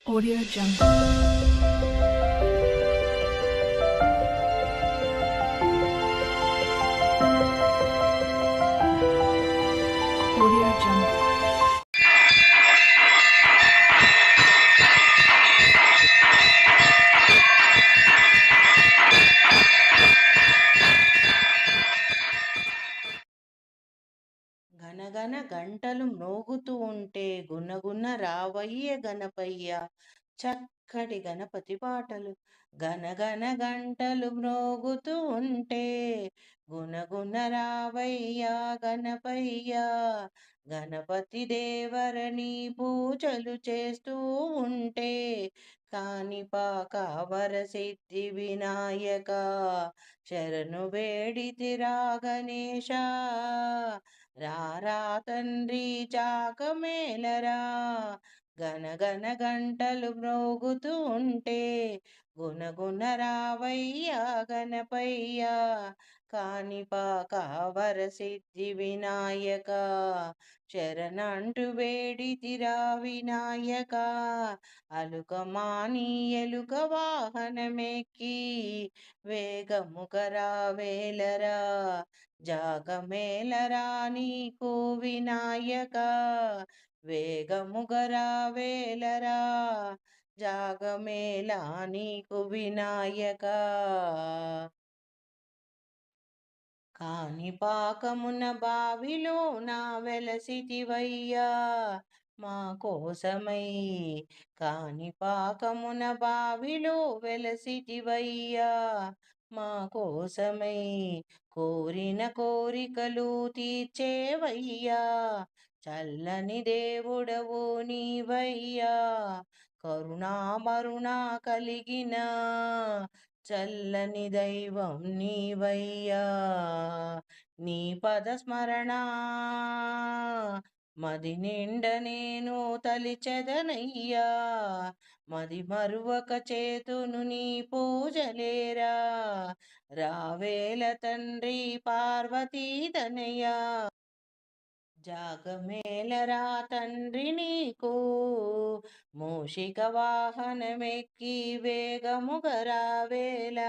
Audio Jungle. Audio Jungle. గనగన గంటలు మ్రోగుతూ ఉంటే గునగున రావయ్య గణపయ్య చక్కటి గణపతి పాటలు. గనగన గంటలు మ్రోగుతూ ఉంటే గునగున రావయ్య గణపయ్య. గణపతి దేవరని పూజలు చేస్తూ ఉంటే కాణిపాక వరసిద్ధి వినాయక శరణు వేడితిరా గణేశ. రారా తండ్రి చాకమేలరా. గనగన గంటలు మ్రోగుతూ ఉంటే గునగున రావయ్య గణపయ్య. కాణిపాక వరసిద్ధి వినాయక శరణంటూ వేడితిరా వినాయక. అలుకమాని ఎలుక వాహనమెక్కి వేగముగరా వేలరా. జాగమేలరా నీకు వినాయక వేగముగరా వేలరా. జాగమేళ నీకు వినాయక. కాణిపాకమున బావిలో నా వెలసితివయ్యా మా కోసమై. కాణిపాకమున బావిలో వెలసితివయ్యా మా కోసమై. కోరిన కోరికలు తీర్చేవయ్యా చల్లని దేవుడవు నీవయ్యా. కరుణామరుణ కలిగిన చల్లని దైవం నీవయ్యా. నీ పద స్మరణ మది నిండ నేను తలిచెదనయ్యా. మది మరువక చేతును నీ పూజలేరా. రావేల తండ్రి పార్వతీ తనయా. జాగమేలరా తండ్రి నీకు మూషిక వాహనమెక్కి వేగముగరావేల.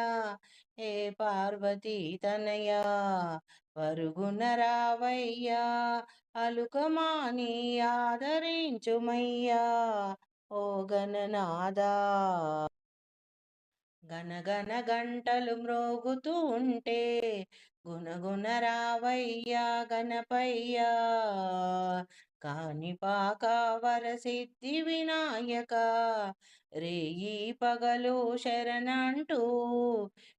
ఏ పార్వతీ తనయా పరుగున రావయ్యా. అలుకమాని ఆదరించుమయ్యా ఓ గణనాదా. గనగన గంటలు మ్రోగుతూ ఉంటే గునగున రావయ్యా గణపయ్య. కాణిపాక వరసిద్ధి వినాయక రేయి పగలు శరణంటూ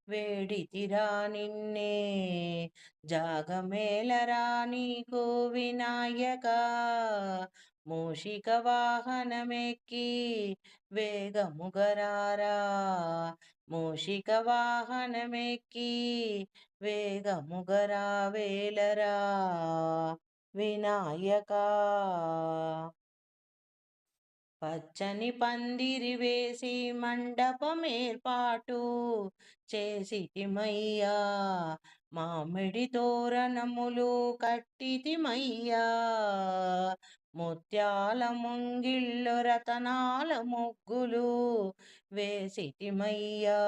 వేడితిరా నిన్నే. జాగమేలరా నీకు వినాయక మూషిక వాహనమెక్కి వేగముగరారా. మూషిక వాహనమెక్కి వేగముగరా వేలరా వినాయక. పచ్చని పందిరి వేసి మండపమేర్పాటు చేసితిమయ్యా. మామిడి తోరణములు కట్టితిమయ్యా. ముత్యాల ముంగిళ్ళు రతనాల ముగ్గులు వేసితిమయ్యా.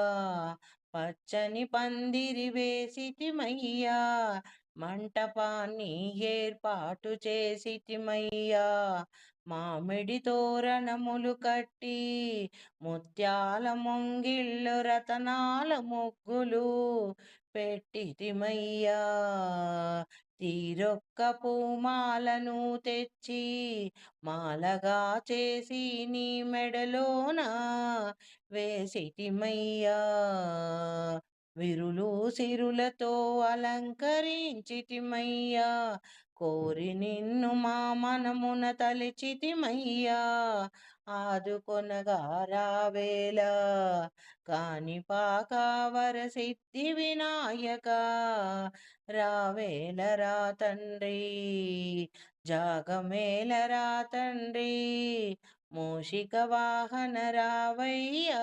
పచ్చని పందిరి వేసితిమయ్యా. మంటపాన్ని ఏర్పాటు చేసితిమయ్యా. మామిడి తోరణములు కట్టి ముత్యాల ముంగిళ్ళు రతనాల ముగ్గులు పెట్టితిమయ్యా. తీరొక్క పూమాలను తెచ్చి మాలగా చేసి నీ మెడలోన వేసితిమయ్యా. విరులు సిరులతో అలంకరించితిమయ్యా. కోరి నిన్ను మా మనమున తలిచితిమయ్యా. ఆదుకొనగా రావేల కాణిపాక వరసిద్ధి వినాయక. రావేలరా తండ్రి జాగమేలరా తండ్రి మూషిక వాహన రావయ్యా.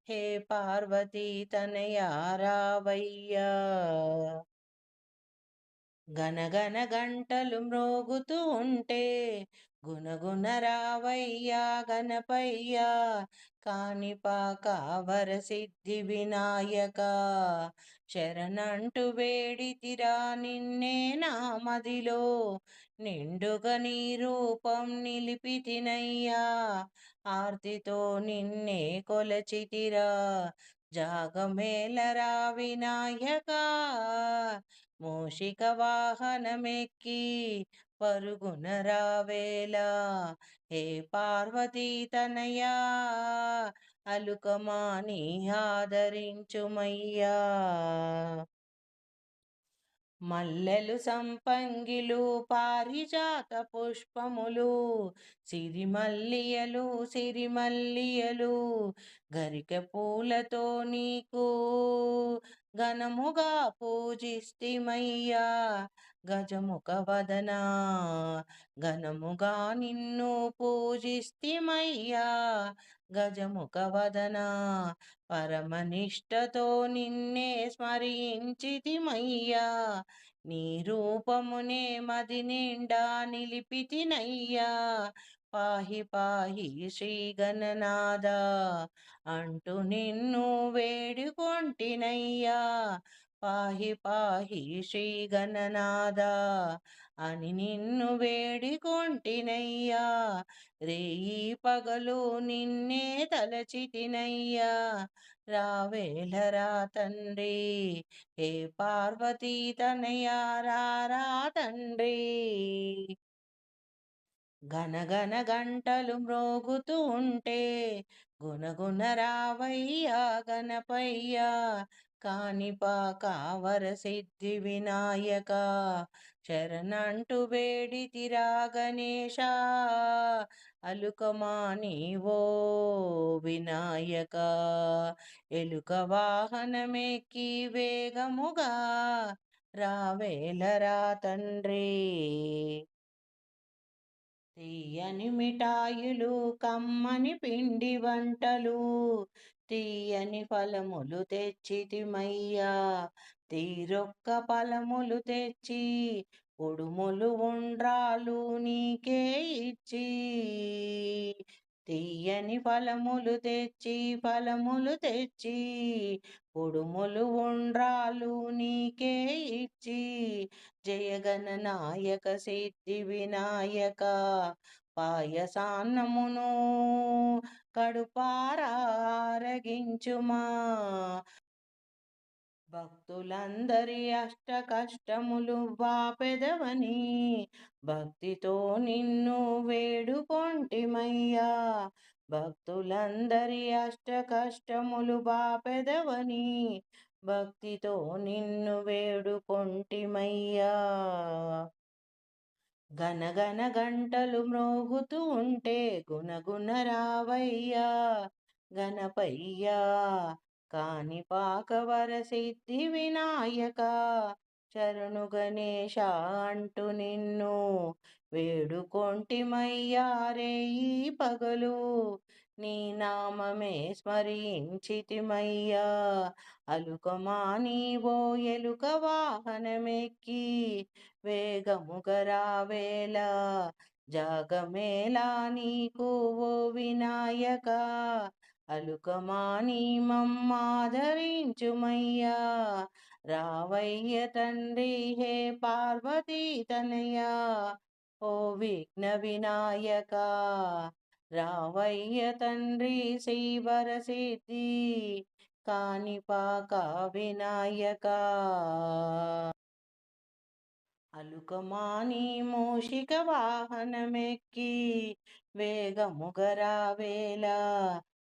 హే పార్వతీ తనయా రావయ్యా. గనగన గంటలు మ్రోగుతూ ఉంటే గుణగుణ రావయ్యా గణపయ్యా కాణిపాక వరసిద్ధి వినాయక శరణంటూ వేడితిరా నిన్నే నా మదిలో నిండుగా నీ రూపం నిలిపితినయ్యా ఆర్తితో నిన్నే కొలచితిరా జాగమేలరా వినాయక మూషిక వాహనమెక్కి పరుగున రావేలా హే పార్వతీ తనయా అలుకమాని ఆదరించుమయ్యా మల్లెలు సంపంగిలు పారిజాత పుష్పములు సిరిమల్లియలు సిరిమల్లియలు గరిక పూలతో నీకు ఘనముగా పూజిస్తిమయ్యా గజముఖ వదనా ఘనముగా నిన్ను పూజిస్తిమయ్యా గజముఖ వదనా పరమనిష్టతో నిన్నే స్మరించితిమయ్యా నీ రూపమునే మది నిండా నిలిపితినయ్యా పాహి పాహి శ్రీ గణనాద అంటూ నిన్ను వేడుకొంటినయ్యా పాహి పాహి శ్రీ గణనాద అని నిన్ను వేడుకొంటినయ్యా రేయి పగలు నిన్నే తలచితినయ్యా రావేలరా తండ్రి హే పార్వతీ తనయా రారా తండ్రి గనగన గంటలు మ్రోగుతూ ఉంటే గునగున రావయ్యా గణపయ్యా కాణిపాక వరసిద్ధి వినాయక శరణంటూ వేడితిరా గణేశ అలుకమాని ఓ వినాయక ఎలుక వాహనమెక్కి వేగముగా రావేలరా తండ్రి తీయని మిఠాయిలు కమ్మని పిండి వంటలు తీయని ఫలములు తెచ్చితిమయ్యా తీరొక్క ఫలములు తెచ్చి ఉడుములు ఉండ్రాలు నీకే ఇచ్చి తీయని ఫలములు తెచ్చి ఉడుములు ఉండ్రాలు నీకే ఇచ్చి జయగణనాయక సిద్ధి వినాయక పాయసాన్నమును కడుపారారగించుమా భక్తులందరి అష్ట కష్టములు బాపెదవని భక్తితో నిన్ను వేడుకొంటిమయ్యా భక్తులందరి అష్ట కష్టములు బాపెదవని భక్తితో నిన్ను వేడుకొంటిమయ్యా గనగన గంటలు మ్రోగుతూ ఉంటే గునగున రావయ్యా గణపయ్యా కాణిపాక వరసిద్ధి వినాయక శరణు గణేశ అంటూ నిన్ను వేడుకొంటిమయ్యా రేయి పగలు నీ నామమే స్మరించితిమయ్యా అలుకమాని ఓ ఎలుక వాహనమెక్కి వేగముగా రావేలా జాగమేలా నీకు ఓ వినాయక అలుకమాని మమ్మాదరించుమయ్యా రావయ్య తండ్రి హే పార్వతీ తనయా ఓ విఘ్న వినాయక రావయ్య తండ్రి శ్రీవరసిద్ధి కాణిపాక వినాయక అలుకమాని మూషిక వాహనమెక్కి వేగముగా రావేలా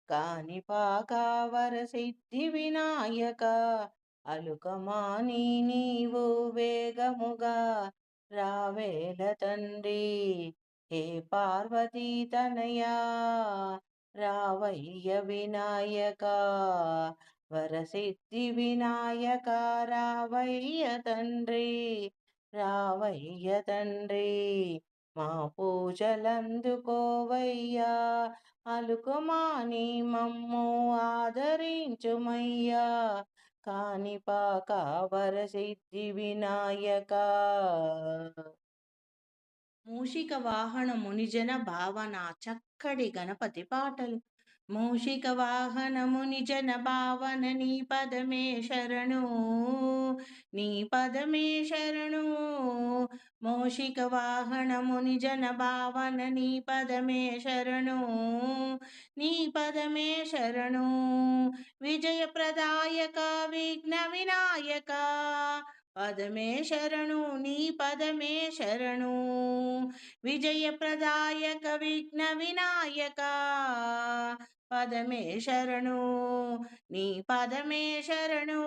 కాణిపాక వరసిద్ధి వినాయక అలుకమాని నీవు వేగముగా రావేల తండ్రి హే పార్వతీ తనయా రావయ్య వినాయక వరసిద్ధి వినాయక రావయ్య తండ్రి రావయ్య తండ్రి మా పూజలందుకోవయ్యా అలుకుమాని మమ్ము ఆదరించుమయ్యా కాణిపాక వరసిద్ధి వినాయక మూషిక వాహన మునిజన భావన చక్కడి గణపతి పాటలు. మూషిక వాహన మునిజన భావన నీ పదమే శరణు, నీ పదమే శరణు. మూషిక వాహన మునిజన భావన నీ పదమే శరణు, నీ పదమే శరణు. విజయ ప్రదాయక విఘ్న వినాయక పదమే శరణు, నీ పదమే శరణు. విజయ ప్రదాయక విఘ్న వినాయక పదమే శరణు, నీ పదమే శరణు.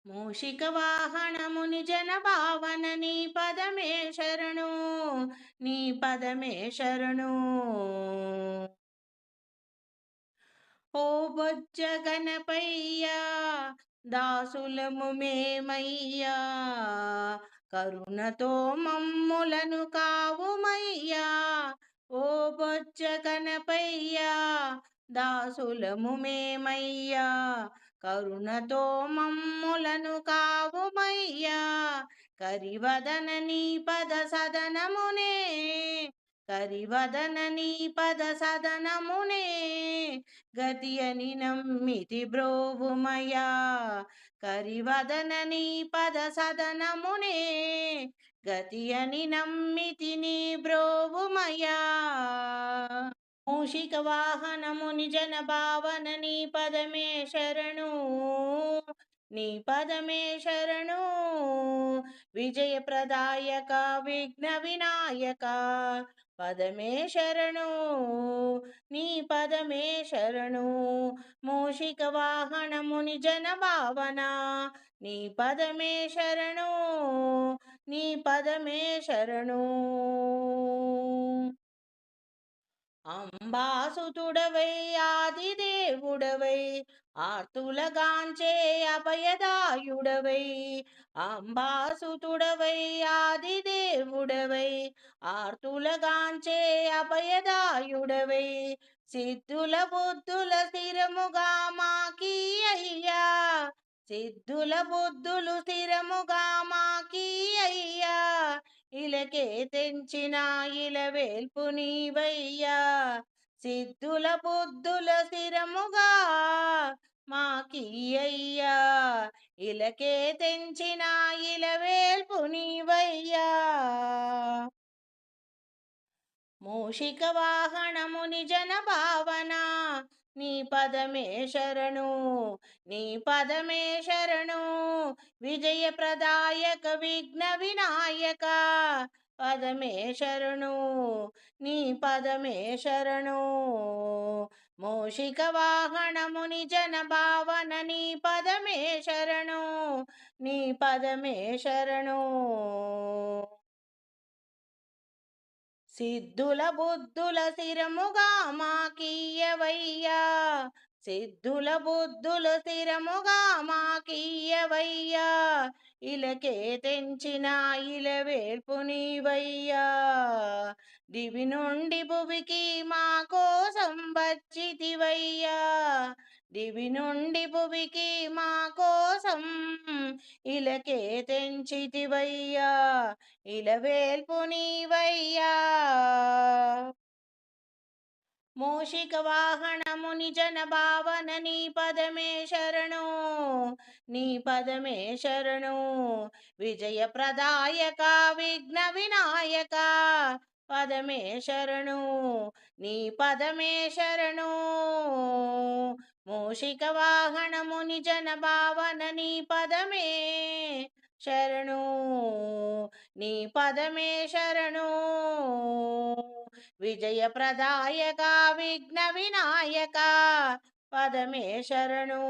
మూషిక వాహనముని జన భావన నీ పదమే శరణు, నీ పదమే శరణు. ఓ బొజ్జ గణపయ్యా దాసులము మేమయ్యా, కరుణతో మమ్ములను కావుమయ్యా. ఓ బొజ్జ గణపయ్యా దాసులము మేమయ్యా, కరుణతో మమ్ములను కావుమయ్యా. కరివదన నీ పద సదనమునే, కరివదన నీ పద సదనమునే గతి అని నమ్మితి బ్రోవుమయా. కరివదన నీ పద సదనమునే గతి అని నమ్మితి నీ బ్రోవుమయా. మూషిక వాహనముని జన భావన నీ పదమే శరణు, నీ పదమే శరణు. విజయ ప్రదాయక విఘ్న వినాయక పదమే శరణు, నీ పదమే శరణు. మూషిక వాహనముని జన భావన నీ పదమే శరణు, నీ పదమే శరణు. అంబాసుతుడవై ఆదిదేవుడవై ఆర్తులగాంచే అభయదాయుడవై. అంబాసుతుడవై ఆదిదేవుడవై ఆర్తులగాంచే అభయదాయుడవై. సిద్ధుల బుద్ధుల స్థిరముగా మాకీయ్యా, సిద్ధుల బుద్ధులు స్థిరముగా మాకీయ్యా. ఇలకే తెంచిన ఇలవేల్పు నీవయ్యా, సిద్ధుల బుద్ధుల స్థిరముగా మాకీయ్యా. ఇలకే తెంచిన ఇలవేల్పు నీవయ్యా. మూషిక వాహనముని జన భావన నీ పదమే శరణు, నీ పదమే శరణు. విజయ ప్రదాయక విఘ్న వినాయక పదమే శరణు, నీ పదమే శరణు. మూషిక వాహనముని జన భావన నీ పదమే శరణు, నీ పదమే శరణు. సిద్ధుల బుద్ధుల స్థిరముగా మాకీయ్యవయ్యా, సిద్ధుల బుద్ధుల స్థిరముగా మాకీయ్యవయ్యా. ఇలకే తెంచిన ఇలవేల్పు నీవయ్యా. దివి నుండి భువికి మా కోసం వచ్చితివయ్యా, దివి నుండి భువికి మా కోసం ఇలకే తెంచితివయ్యా. ఇలవేల్పు నీవయ్యా. మూషిక వాహనముని జన భావన నీ పదమే శరణు, నీ పదమే శరణు. విజయ ప్రదాయక విఘ్న వినాయక పదమే శరణు, నీ పదమే శరణు. మూషిక వాహనముని జన భావన నీ పదమే శరణు, నీ పదమే శరణు. విజయ ప్రదాయక విఘ్న వినాయక పదమే శరణు,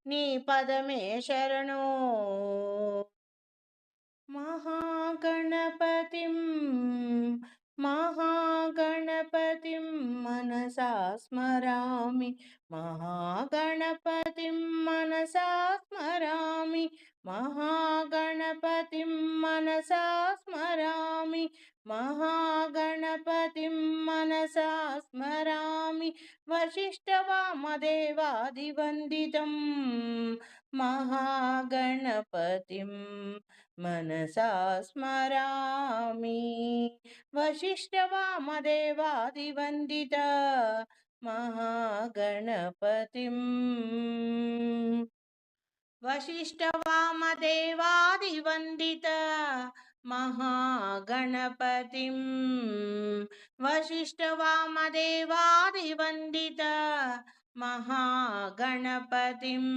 నీ పదమే శరణు. మహాగణపతిం మహాగణపతిం మనసా స్మరామి, మహాగణపతిం మనసా స్మరామి. మహాగణపతిం మనసా స్మరామి, మహాగణపతిం మనసా స్మరామి. వశిష్ఠవామదేవాదివందితం మహాగణపతిం मनसा स्मरामि वसिष्ठवामदेवादिवन्दित महागणपतिम् वसिष्ठवामदेवादिवन्दित महागणपतिम् वसिष्ठवामदेवादिवन्दित महागणपतिम्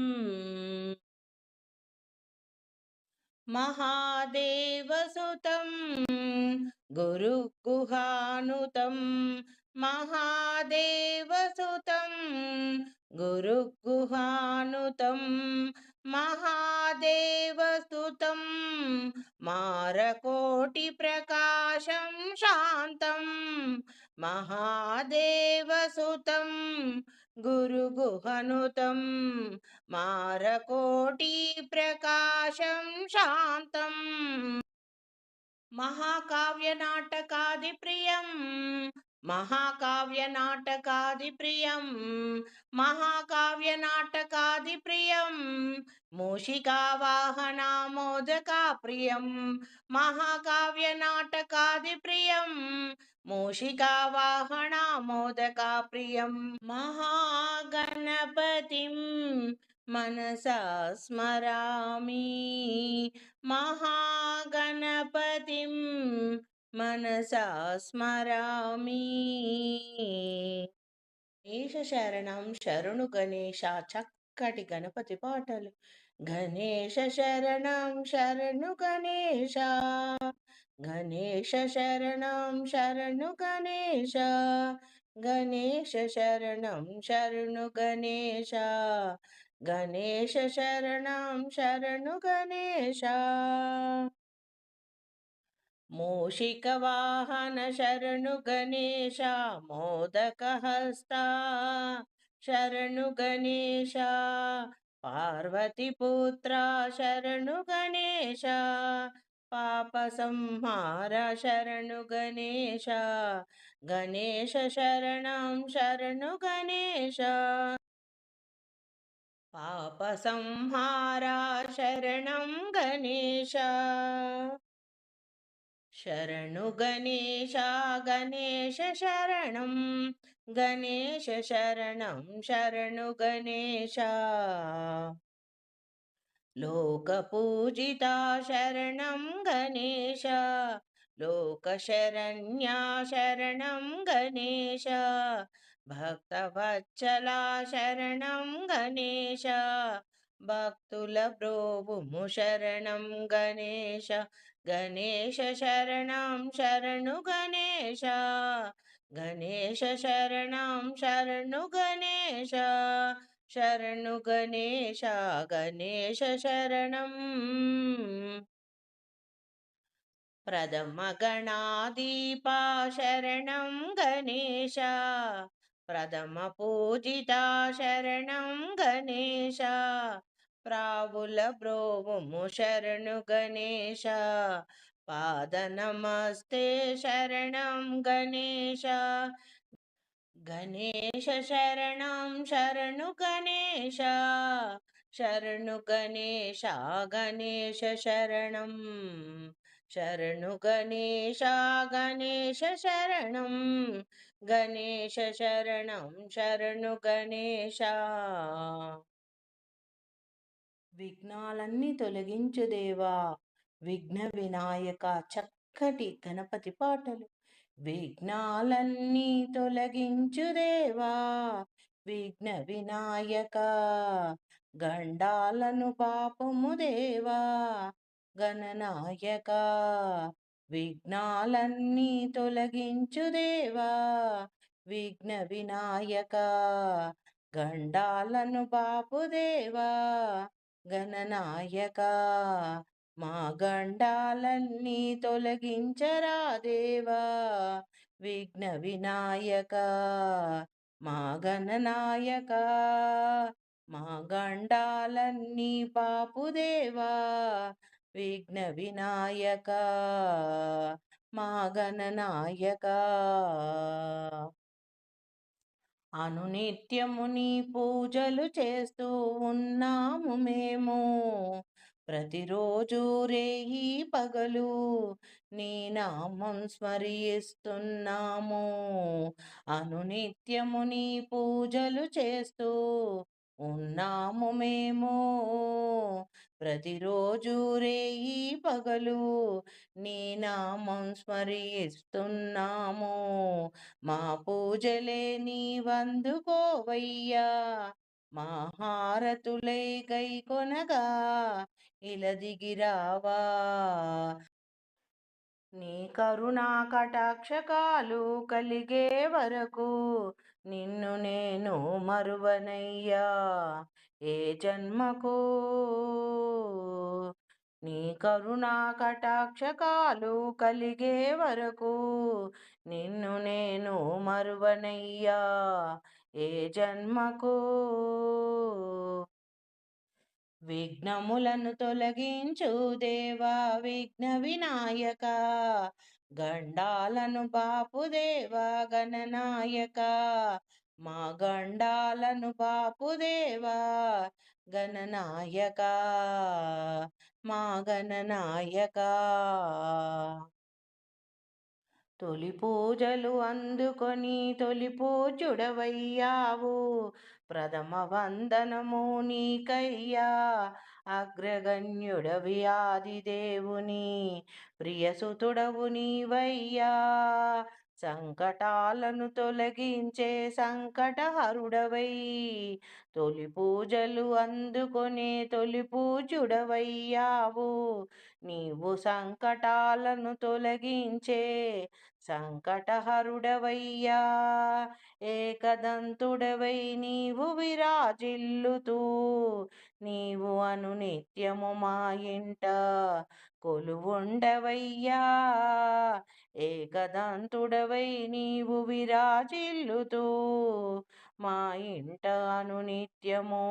महादेवसुतं गुरुगुहानुतं महादेवसुतं गुरुगुहानुतं महादेवसुतं मारकोटिप्रकाशं शान्तं महादेवसुतं गुरुगुहनुतं मारकोटिप्रकाशं शान्तं महाकाव्यनाटकादिप्रियं महाकाव्यनाटकादिप्रियं महाकाव्यनाटकादिप्रियं मूषिकावाहनामोदकाप्रियं महाकाव्यनाटकादिप्रियं मूषिकावाहनामोदकाप्रियं महागणपतिं मनसा स्मरामि महागणपतिं मनसा स्मरामि గణేశ శరణం శరణు గణేశ చక్కటి గణపతి పాటలు గణేశ శరణం శరణు గణేశ గణేశ శరణం శరణు గణేశ గణేశ శరణం శరణు గణేశ గణేశ శరణం శరణు గణేశ मूषिकवाहन शरणु गणेश मोदकहस्ता शरणु गणेश पार्वतीपुत्रा शरणु गणेश पापसंहार शरणु गणेश गणेश शरणं शरणु गणेश पापसंहार शरणं गणेश शरणु गणेश गणेश शरणं गणेश शरणं शरणु गणेश लोकपूजिता शरणं गणेश लोकशरण्या शरणं गणेश भक्तवत्सला शरणं गणेश భక్తుల బ్రోవుము శరణం గణేశ గణేశ శరణం శరణు గణేశ గణేశ శరణం శరణు గణేశ శరణు గణేశ గణేశ శరణం ప్రథమ గణాదీపా శరణం గణేశ ప్రథమ పూజితా శరణం గణేశ ప్రావుల బ్రోవుము శరణు గణేశ పాద నమస్తే శరణం గణేశ గణేశ శరణం శరణు గణేశ శరణు గణేశ గణేశ శరణం శరణు గణేశ గణేశ శరణం గణేశ శరణం శరణు గణేశ విఘ్నాలన్నీ తొలగించు దేవా విఘ్న వినాయక చక్కటి గణపతి పాటలు విఘ్నాలన్నీ తొలగించు దేవా విఘ్న వినాయక గండాలను పాపము దేవా గణనాయక విఘ్నాలన్నీ తొలగించు దేవా విఘ్న వినాయక గండాలను బాపు దేవా గణనాయక మా గండాలన్నీ తొలగించరా దేవా విఘ్న వినాయక మా గణనాయక మా గండాలన్నీ బాపు దేవా విఘ్న వినాయక మా గణనాయక అనునిత్యము నీ పూజలు చేస్తూ ఉన్నాము మేము ప్రతిరోజు రేయి పగలు నీ నామం స్మరిస్తున్నాము. అనునిత్యము నీ పూజలు చేస్తూ ఉన్నాము మేము. ప్రతిరోజు రేయి పగలు నీ నామం స్మరిస్తున్నాము. మా పూజలే నీవందుకోవయ్యా, మా హారతులై గైకొనగా ఇలా దిగిరావా. నీ కరుణా కటాక్షకాలు కలిగే వరకు నిన్ను నేను మరువనయ్యా ఏ జన్మకు. నీ కరుణా కటాక్షకాలు కలిగే వరకు నిన్ను నేను మరువనయ్యా ఏ జన్మకు. విఘ్నములను తొలగించు దేవా విఘ్న వినాయక, గండాలను బాపు దేవా గణనాయక. మా గండాలను బాపు దేవా గణనాయక, మా గణనాయక. తొలి పూజలు అందుకొని తొలి పూజ్యుడవయ్యావు, ప్రథమ వందనము నీకయ్యా. అగ్రగణ్యుడవి ఆదిదేవుని ప్రియసుతుడవు నీవయ్యా. సంకటాలను తొలగించే సంకటహరుడవై తొలి పూజలు అందుకొనే తొలి పూజ్యుడవయ్యావు. నీవు సంకటాలను తొలగించే సంకటహరుడవయ్యా. ఏకదంతుడవై నీవు విరాజిల్లుతూ నీవు అనునిత్యము మా ఇంట కొలువుండవయ్యా. ఏకదంతుడవై నీవు విరాజిల్లుతూ మా ఇంట అనునిత్యము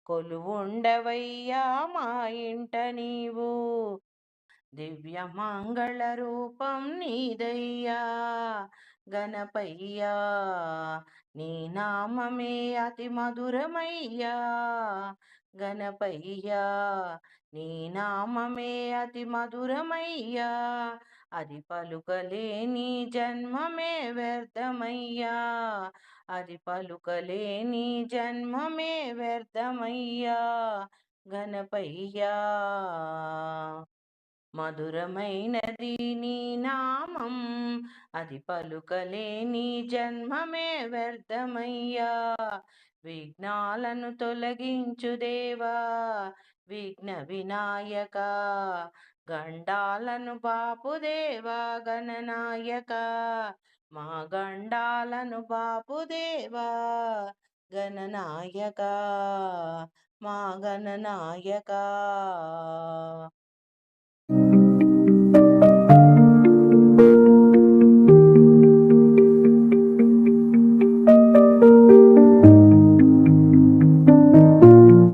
కొలువుండవయ్యా. మా ఇంట నీవు దివ్య మంగళ రూపం నీదయ్యా గణపయ్యా. నీ నామమే అతి మధురమయ్యా గణపయ్యా. నీ నామమే అతి మధురమయ్యా, అది పలుకలేని జన్మమే వ్యర్థమయ్యా. అది పలుకలేని జన్మమే వ్యర్థమయ్యా గణపయ్యా. మధురమైనది నీ నామం, అది పలుకలేని జన్మమే వ్యర్థమయ్యా. విఘ్నాలను తొలగించు దేవా విఘ్న వినాయక, గండాలను బాపు దేవా గణనాయక. మా గండాలను బాపు దేవా గణనాయక, మా గణనాయక.